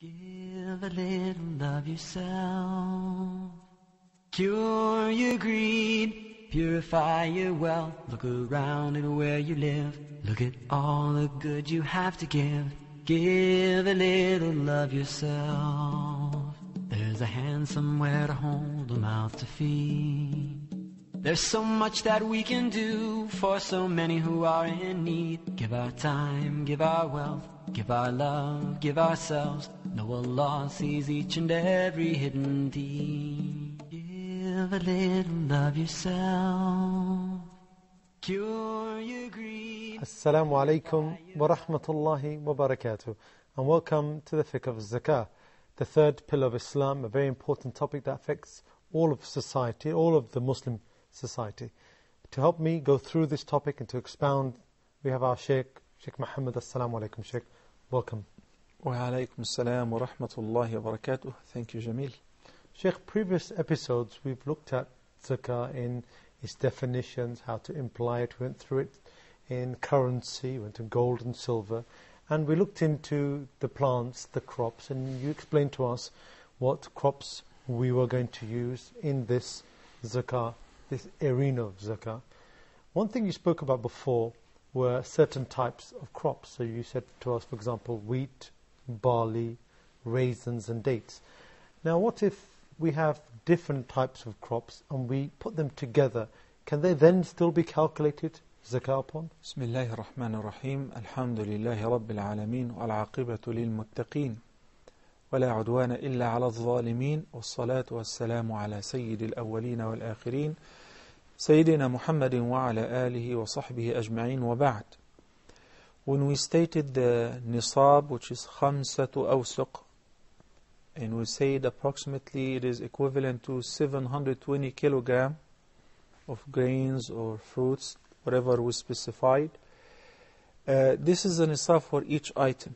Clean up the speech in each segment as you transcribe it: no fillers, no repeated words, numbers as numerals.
Give a little of yourself. Cure your greed, purify your wealth. Look around at where you live. Look at all the good you have to give. Give a little of yourself. There's a hand somewhere to hold, a mouth to feed. There's so much that we can do for so many who are in need. Give our time, give our wealth, give our love, give ourselves. Know Allah sees each and every hidden deed. Give a little of yourself. Cure your greed. Assalamu alaikum wa rahmatullahi wa barakatuh. And welcome to the Fiqh of Zakah, the third pillar of Islam, a very important topic that affects all of society, all of the Muslim society. To help me go through this topic and to expound, we have our Sheikh Muhammad. Assalamu alaikum, Sheikh. Welcome. Wa alaikum assalam wa rahmatullahi wa barakatuh. Thank you, Jamil. Sheikh, previous episodes we've looked at zakah in its definitions, how to imply it. We went through it in currency, went to gold and silver, and we looked into the plants, the crops, and you explained to us what crops we were going to use in this zakah, this arena of zakah. One thing you spoke about before were certain types of crops. So you said to us, for example, wheat, barley, raisins and dates. Now what if we have different types of crops and we put them together? Can they then still be calculated zakah upon? Bismillahir Rahmanir Rahim. Alhamdulillahi Rabbil Alameen. Wal aqibatu lil muttaqeen. ولا عدوان إلا على الظالمين والصلاة والسلام على سيد الأولين والآخرين سيدنا محمد وعلى آله وصحبه أجمعين وبعد. When we stated the Nisab, which is خمسة أوسق, and we said approximately it is equivalent to 720 kilogram of grains or fruits, whatever we specified, this is the Nisab for each item.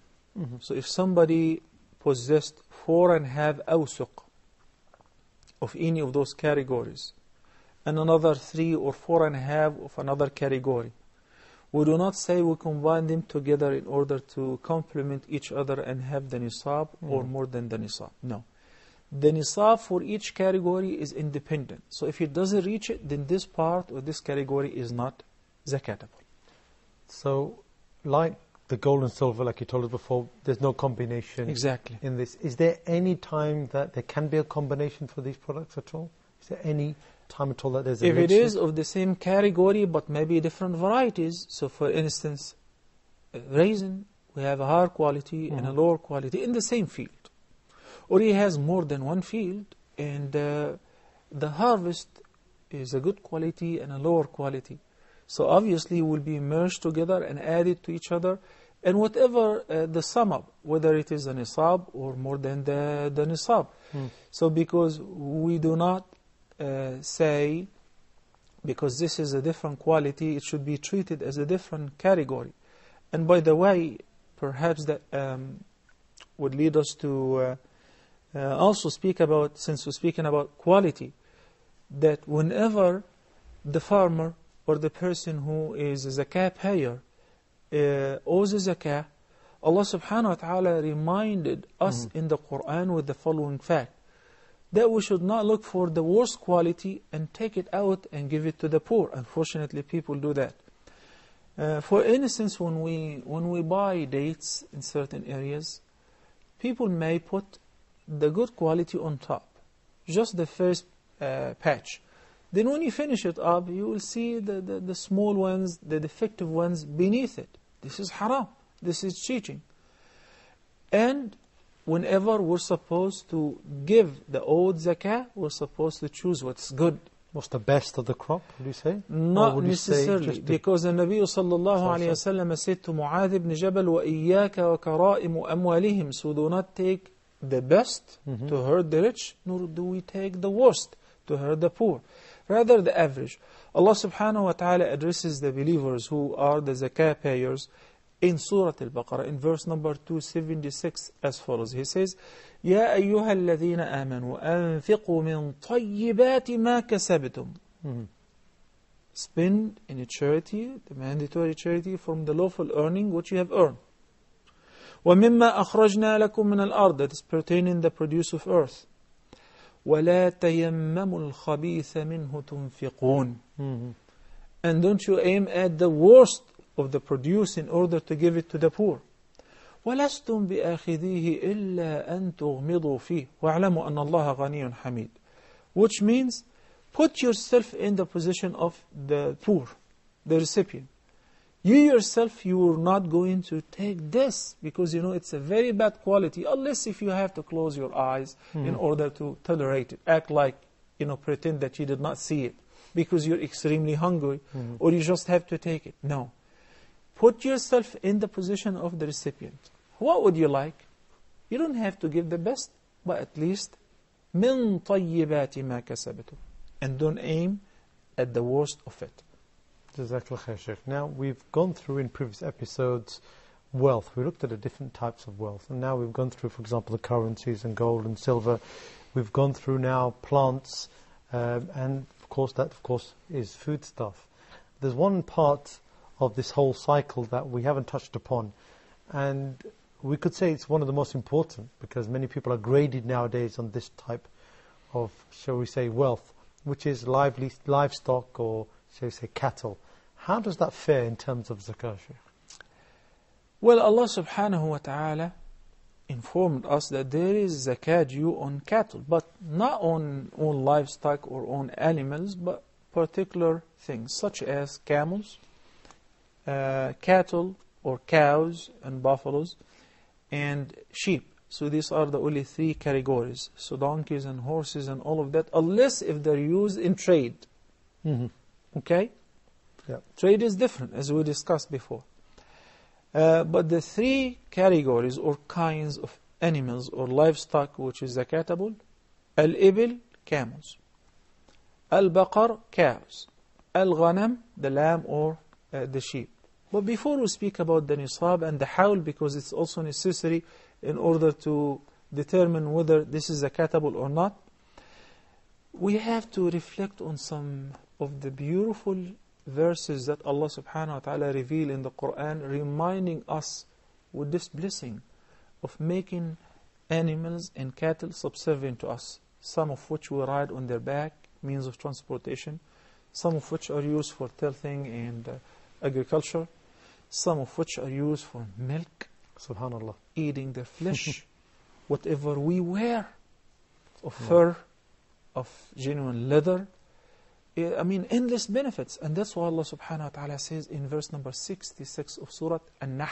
So if somebody possessed 4.5 awsuq of any of those categories, and another 3 or 4.5 of another category, we do not say we combine them together in order to complement each other and have the nisab or more than the nisab. No. The nisab for each category is independent. So if it doesn't reach it, then this part or this category is not zakatable. So, like the gold and silver, like you told us before, there's no combination Exactly. in this. Is there any time that there can be a combination for these products at all? Is there any time at all that there's a If it mixture? is of the same category but maybe different varieties, so for instance, raisin, we have a higher quality and a lower quality in the same field. Or he has more than one field and the harvest is a good quality and a lower quality. So obviously will be merged together and added to each other, and whatever the sum up, whether it is a nisab or more than the nisab. So because we do not say, because this is a different quality, it should be treated as a different category. And by the way, perhaps that would lead us to also speak about, since we're speaking about quality, that whenever the farmer or the person who is a zakah payer owes a zakah, Allah subhanahu wa ta'ala reminded us in the Quran with the following fact, that we should not look for the worst quality and take it out and give it to the poor. Unfortunately, people do that. For instance, when we buy dates in certain areas, people may put the good quality on top, just the first patch. Then when you finish it up, you will see the small ones, the defective ones beneath it. This is haram. This is cheating. And whenever we're supposed to give the old zakah, we're supposed to choose what's good. What's the best of the crop, would you say? Not necessarily, because the Nabi sallallahu alayhi wa sallam said to Mu'adh ibn Jabal, وَإِيَّاكَ وَكَرَائِمُ أَمْوَالِهِمْ. So do not take the best to hurt the rich, nor do we take the worst to hurt the poor. Rather the average. Allah subhanahu wa ta'ala addresses the believers who are the zakah payers in Surah Al-Baqarah, in verse number 276, as follows. He says, يَا أَيُّهَا الَّذِينَ آمَنُوا أَنفِقُوا مِنْ طَيِّبَاتِ مَا كَسَبْتُمْ. Spend in a charity, the mandatory charity, from the lawful earning which you have earned. وَمِمَّا أَخْرَجْنَا لَكُم مِّنَ الْأَرْضِ, that is pertaining the produce of earth. وَلَا تَيَمَّمُوا الْخَبِيثَ مِنْهُ تُنْفِقُونَ. And don't you aim at the worst of the produce in order to give it to the poor. وَلَسْتُمْ بِآخِذِيهِ إِلَّا أَن تُغْمِضُوا فِيهِ وَاعْلَمُوا أَنَّ اللَّهَ غَنِيٌّ حَمِيدٌ. Which means, put yourself in the position of the poor, the recipient. You yourself, you are not going to take this because you know it's a very bad quality, unless if you have to close your eyes in order to tolerate it. Act like, pretend that you did not see it because you're extremely hungry or you just have to take it. No. Put yourself in the position of the recipient. What would you like? You don't have to give the best, but at least مِن طَيِّبَاتِ مَا كَسَبْتُمْ. And don't aim at the worst of it. Jazakallah khair, Shaykh. Now, we've gone through in previous episodes wealth. We looked at the different types of wealth. And now we've gone through, for example, the currencies and gold and silver. We've gone through now plants. And, of course, that, is food stuff. There's one part of this whole cycle that we haven't touched upon. And we could say it's one of the most important because many people are graded nowadays on this type of, shall we say, wealth, which is livestock or, shall we say, cattle. How does that fare in terms of zakah, Shaykh? Well, Allah subhanahu wa ta'ala informed us that there is zakah due on cattle, but not on livestock or on animals, but particular things such as camels, cattle or cows and buffaloes, and sheep. So these are the only three categories. So donkeys and horses and all of that, unless if they're used in trade. Okay? Yeah. Trade is different, as we discussed before. But the three categories or kinds of animals or livestock which is zakatable: al-ibil, camels; al-baqar, cows; al-ghanam, the lamb or the sheep. But before we speak about the nisab and the hawl, because it's also necessary in order to determine whether this is zakatable or not, we have to reflect on some of the beautiful verses that Allah subhanahu wa ta'ala revealed in the Quran, reminding us with this blessing of making animals and cattle subservient to us, some of which we ride on their back, means of transportation, some of which are used for tilthing and agriculture, some of which are used for milk, subhanallah, eating their flesh, whatever we wear, of fur, of genuine leather, endless benefits. And that's why Allah subhanahu wa ta'ala says in verse number 66 of Surah An-Nahl.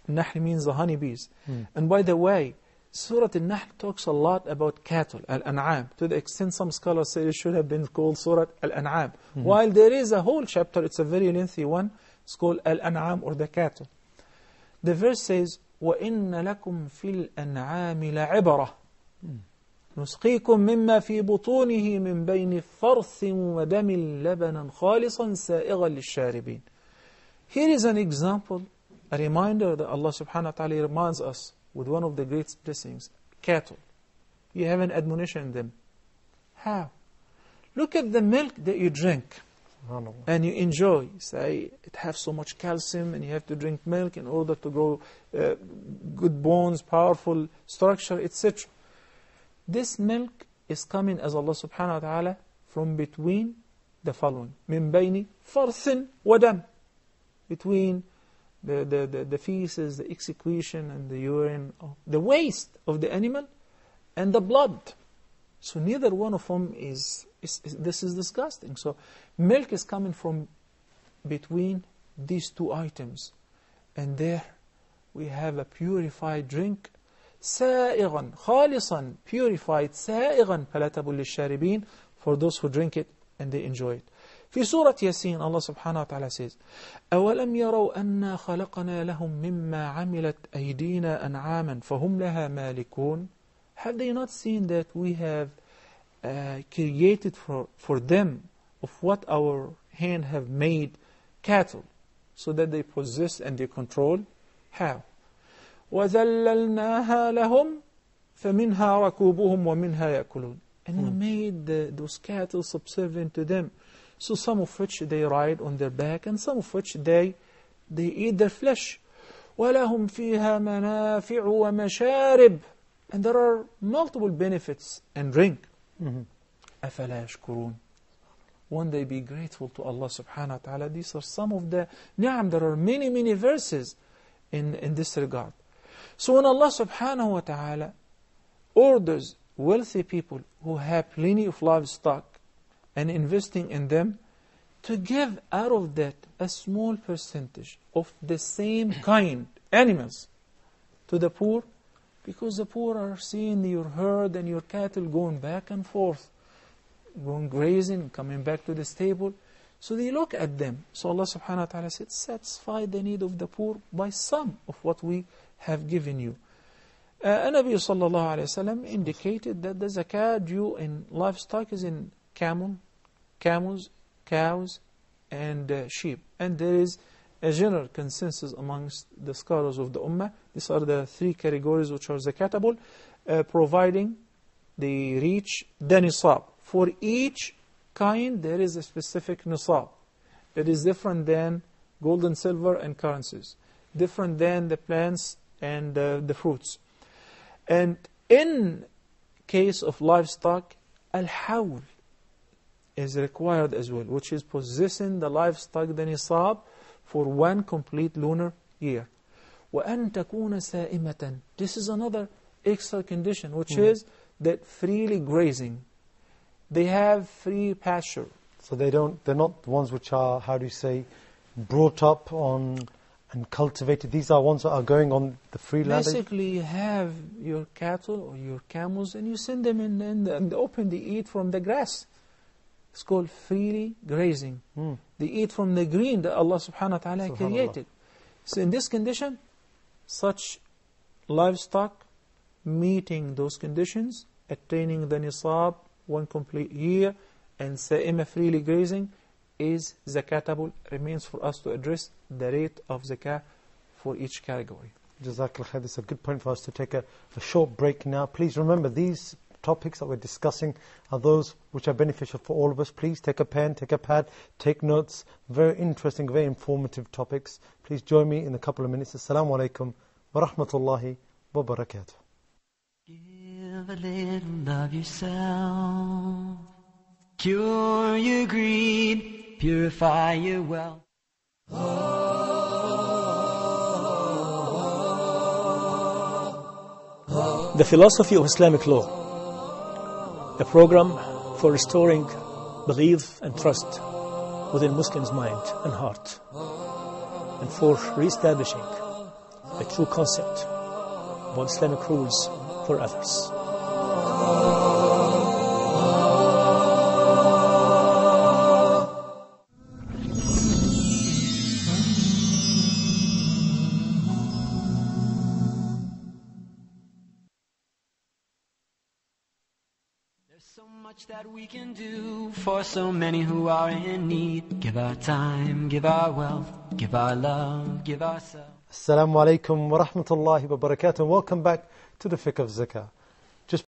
Nahl means the honeybees. And by the way, Surah An-Nahl talks a lot about cattle, Al-An'am, to the extent some scholars say it should have been called Surah Al-An'am. While there is a whole chapter, it's a very lengthy one, it's called Al-An'am or the cattle. The verse says, وَإِنَّ لَكُمْ فِي الْأَنْعَامِ لَعِبْرَةً نسقيكم مما في بطونه من بين فرث ودم لبنا خالصا سائغا للشاربين. Here is an example, a reminder that Allah subhanahu wa ta'ala reminds us with one of the great blessings, cattle. You have an admonition in them. How? Look at the milk that you drink and you enjoy. Say, it has so much calcium and you have to drink milk in order to grow good bones, powerful structure, etc. This milk is coming, as Allah subhanahu wa ta'ala, from between the following. من بين فرث ودم. Between the feces, the excretion and the urine, the waste of the animal and the blood. So neither one of them is this is disgusting. So milk is coming from between these two items. And there we have a purified drink, سائغا خالصا, purified, سائغا palatable للشاربين, for those who drink it and they enjoy it. في سورة ياسين Allah subhanahu wa ta'ala says, أَوَلَمْ يَرَوْا أَنَّا خَلَقْنَا لَهُم مِّمَّا عَمِلَتْ أَيْدِينَا أَنْعَامًا فَهُمْ لَهَا مَالِكُونَ. Have they not seen that we have created for them of what our hand have made cattle, so that they possess and they control? How? وَذَلَّلْنَاهَا لَهُمْ فَمِنْهَا رَكُوبُهُمْ وَمِنْهَا يَأْكُلُونَ. And we made those cattle subservient to them. So some of which they ride on their back, and some of which they eat their flesh. وَلَهُمْ فِيهَا مَنَافِعُ وَمَشَارِبُ. And there are multiple benefits and drink. أَفَلَا يَشْكُرُونَ. Won't they be grateful to Allah subhanahu wa ta'ala? These are some of the ni'am. There are many verses in this regard. So when Allah subhanahu wa ta'ala orders wealthy people who have plenty of livestock and investing in them to give out of that a small percentage of the same kind animals to the poor, because the poor are seeing your herd and your cattle going back and forth, going grazing, coming back to the stable. So they look at them. So Allah subhanahu wa ta'ala said, satisfy the need of the poor by some of what we have given you. Nabi sallallahu alayhi wa sallam indicated that the zakah due in livestock is in camels, cows, and sheep. And there is a general consensus amongst the scholars of the Ummah. These are the three categories which are zakatable, providing they reach the Nisab. For each kind, there is a specific Nisab. It is different than gold and silver and currencies, different than the plants and the fruits. And in case of livestock, al-hawl is required as well, which is possessing the livestock, the nisab, for one complete lunar year. وَأَن تَكُونَ سَائِمَةً. This is another extra condition, which is that freely grazing. They have free pasture. So they're not the ones which are, how do you say, brought up on and cultivated. These are ones that are going on the free land. Basically, you have your cattle or your camels and you send them in the open. They eat from the grass. It's called freely grazing. They eat from the green that Allah subhanahu wa ta'ala created. So in this condition, such livestock meeting those conditions, attaining the nisab, one complete year, and sa'ima freely grazing, is zakatable. Remains for us to address the rate of zakah for each category. Jazakallah khair. This is a good point for us to take a short break now. Please remember, these topics that we're discussing are those which are beneficial for all of us. Please take a pen, take a pad, take notes. Very interesting, very informative topics. Please join me in a couple of minutes. Assalamu alaikum wa rahmatullahi wa barakatuh. Give a little of yourself. Cure your greed, purify your wealth. The Philosophy of Islamic Law, a program for restoring belief and trust within Muslims' mind and heart, and for re-establishing a true concept about Islamic rules for others. So much that we can do for so many who are in need. Give our time, give our wealth, give our love, give ourselves. Assalamu alaikum wa rahmatullahi wa barakatuh. Welcome back to the Fiqh of Zakah.